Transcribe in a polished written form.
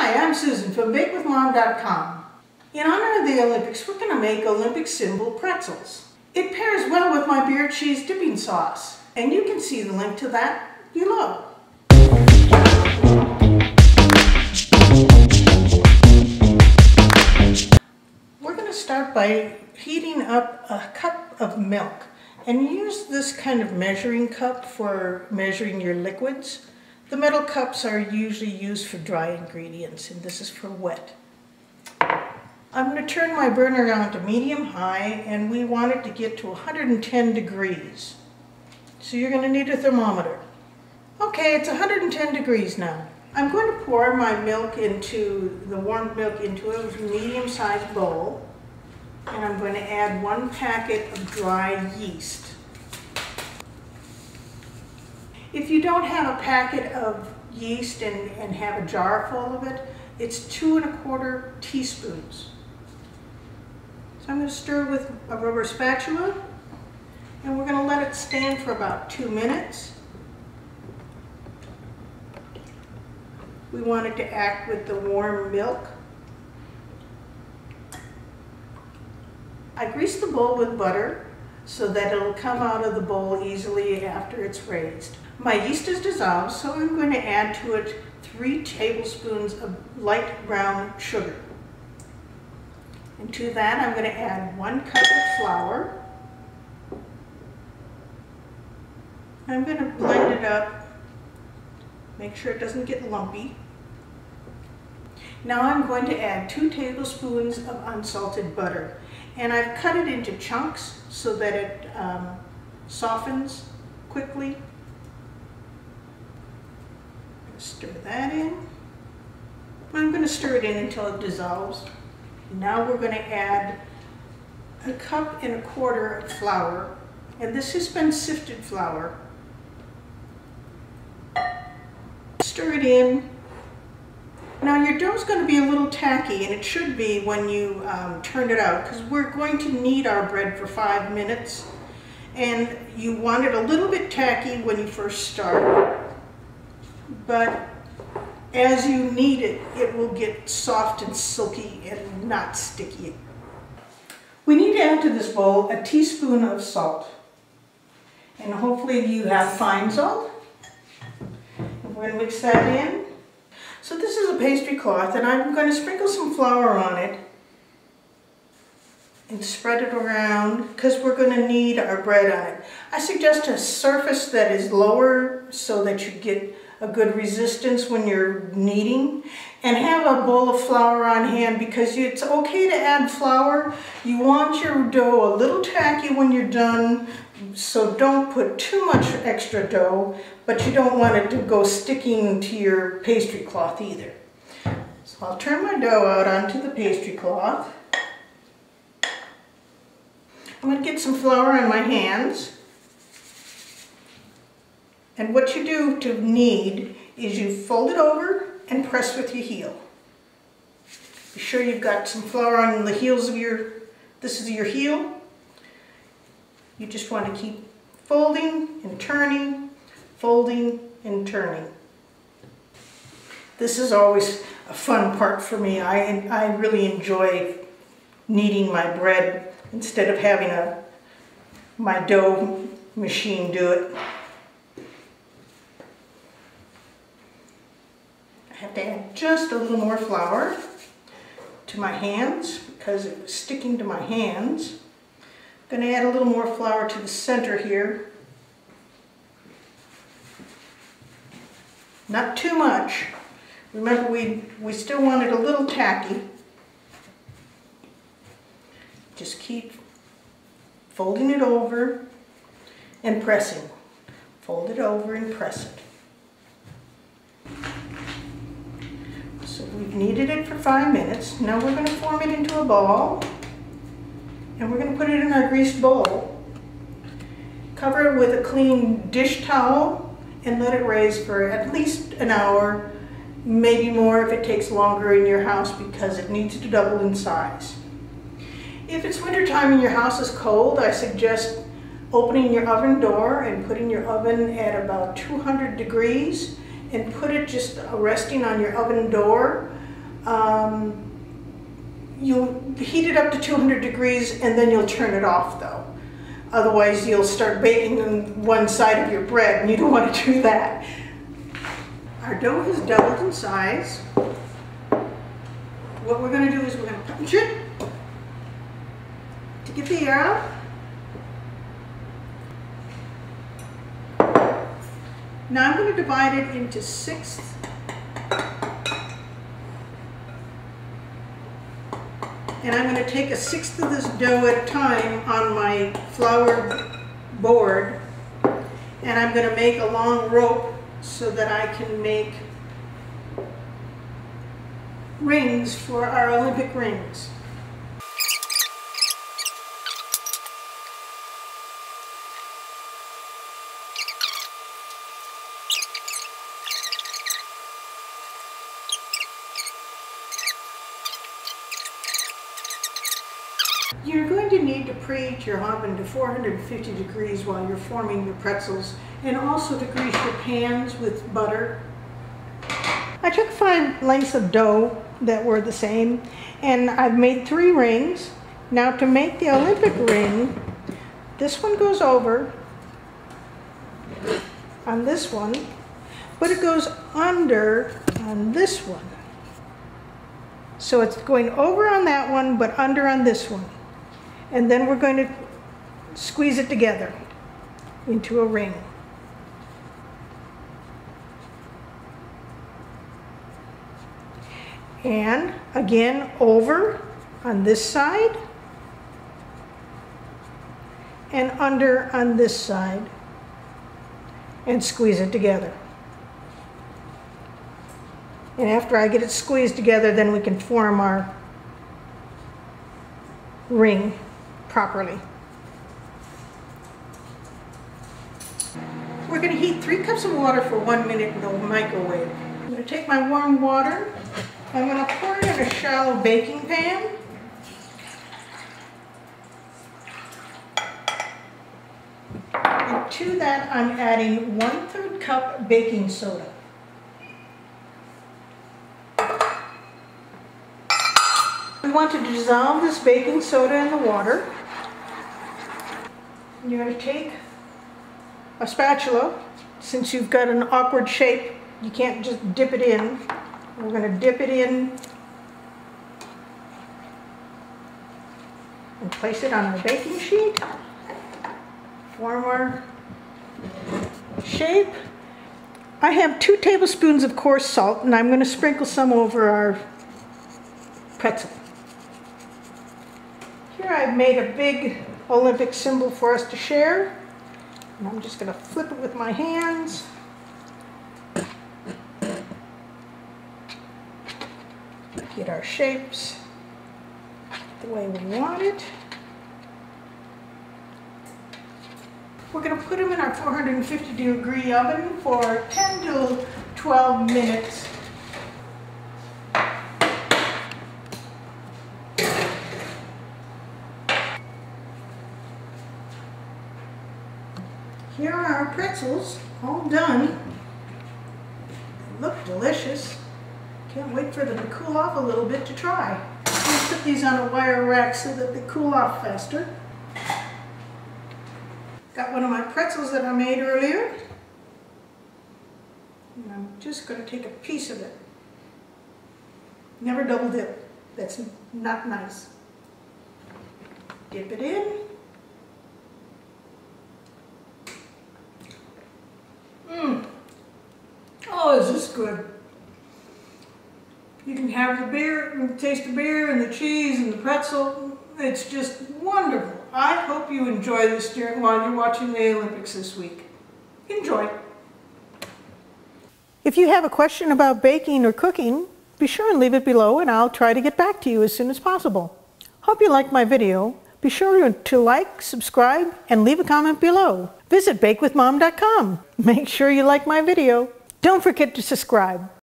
Hi, I'm Susan from BakeWithMom.com. In honor of the Olympics, we're going to make Olympic symbol pretzels. It pairs well with my beer cheese dipping sauce, and you can see the link to that below. We're going to start by heating up a cup of milk, and use this kind of measuring cup for measuring your liquids. The metal cups are usually used for dry ingredients, and this is for wet. I'm going to turn my burner down to medium-high, and we want it to get to 110 degrees. So you're going to need a thermometer. Okay, it's 110 degrees now. I'm going to pour my warm milk into a medium-sized bowl, and I'm going to add 1 packet of dry yeast. If you don't have a packet of yeast and have a jar full of it, it's 2 1/4 teaspoons. So I'm going to stir with a rubber spatula, and we're going to let it stand for about 2 minutes. We want it to act with the warm milk. I grease the bowl with butter so that it'll come out of the bowl easily after it's raised. My yeast is dissolved, so I'm going to add to it 3 tablespoons of light brown sugar. And to that I'm going to add 1 cup of flour. I'm going to blend it up, make sure it doesn't get lumpy. Now I'm going to add 2 tablespoons of unsalted butter, and I've cut it into chunks so that it softens quickly. Stir that in. I'm going to stir it in until it dissolves. Now we're going to add 1 1/4 cups of flour, and this has been sifted flour. Stir it in. Now your dough is going to be a little tacky, and it should be when you turn it out, because we're going to knead our bread for 5 minutes, and you want it a little bit tacky when you first start. But as you knead it, it will get soft and silky and not sticky. We need to add to this bowl a teaspoon of salt. And hopefully you have fine salt. And we're going to mix that in. So this is a pastry cloth, and I'm going to sprinkle some flour on it and spread it around because we're going to knead our bread on it. I suggest a surface that is lower so that you get a good resistance when you're kneading, and have a bowl of flour on hand because it's okay to add flour. You want your dough a little tacky when you're done, so don't put too much extra dough, but you don't want it to go sticking to your pastry cloth either. So I'll turn my dough out onto the pastry cloth. I'm going to get some flour on my hands. And what you do to knead is you fold it over and press with your heel. Be sure you've got some flour on the heels of this is your heel. You just want to keep folding and turning, folding and turning. This is always a fun part for me. I really enjoy kneading my bread instead of having my dough machine do it. I have to add just a little more flour to my hands because it was sticking to my hands. I'm going to add a little more flour to the center here. Not too much. Remember, we still want it a little tacky. Just keep folding it over and pressing. Fold it over and press it. So we've kneaded it for 5 minutes. Now we're going to form it into a ball, and we're going to put it in our greased bowl. Cover it with a clean dish towel and let it raise for at least an hour, maybe more if it takes longer in your house because it needs to double in size. If it's wintertime and your house is cold, I suggest opening your oven door and putting your oven at about 200 degrees and put it just resting on your oven door You'll heat it up to 200 degrees and then you'll turn it off though. Otherwise you'll start baking on one side of your bread and you don't want to do that. Our dough has doubled in size. What we're going to do is we're going to punch it to get the air out. Now I'm going to divide it into 6 and I'm going to take 1/6 of this dough at a time on my flour board, and I'm going to make a long rope so that I can make rings for our Olympic rings. You're going to need to preheat your oven to 450 degrees while you're forming your pretzels, and also to grease your pans with butter. I took 5 lengths of dough that were the same, and I've made 3 rings. Now to make the Olympic ring, this one goes over on this one, but it goes under on this one. So it's going over on that one, but under on this one. And then we're going to squeeze it together into a ring. And again, over on this side and under on this side, and squeeze it together. And after I get it squeezed together, then we can form our ring properly. We're going to heat 3 cups of water for 1 minute in the microwave. I'm going to take my warm water, I'm going to pour it in a shallow baking pan. And to that I'm adding 1/3 cup baking soda. We want to dissolve this baking soda in the water. You're going to take a spatula. Since you've got an awkward shape, you can't just dip it in. We're going to dip it in and place it on our baking sheet. Form our shape. I have 2 tablespoons of coarse salt, and I'm going to sprinkle some over our pretzel. Here I've made a big Olympic symbol for us to share, and I'm just going to flip it with my hands. Get our shapes the way we want it. We're going to put them in our 450 degree oven for 10 to 12 minutes. Here are our pretzels, all done. They look delicious. Can't wait for them to cool off a little bit to try. I'll put these on a wire rack so that they cool off faster. Got one of my pretzels that I made earlier. And I'm just going to take a piece of it. Never double dip. That's not nice. Dip it in. Oh, is this good. You can have the beer, and taste the beer and the cheese and the pretzel. It's just wonderful. I hope you enjoy this while you're watching the Olympics this week. Enjoy. If you have a question about baking or cooking, be sure and leave it below and I'll try to get back to you as soon as possible. Hope you liked my video. Be sure to like, subscribe, and leave a comment below. Visit BakeWithMom.com. Make sure you like my video. Don't forget to subscribe.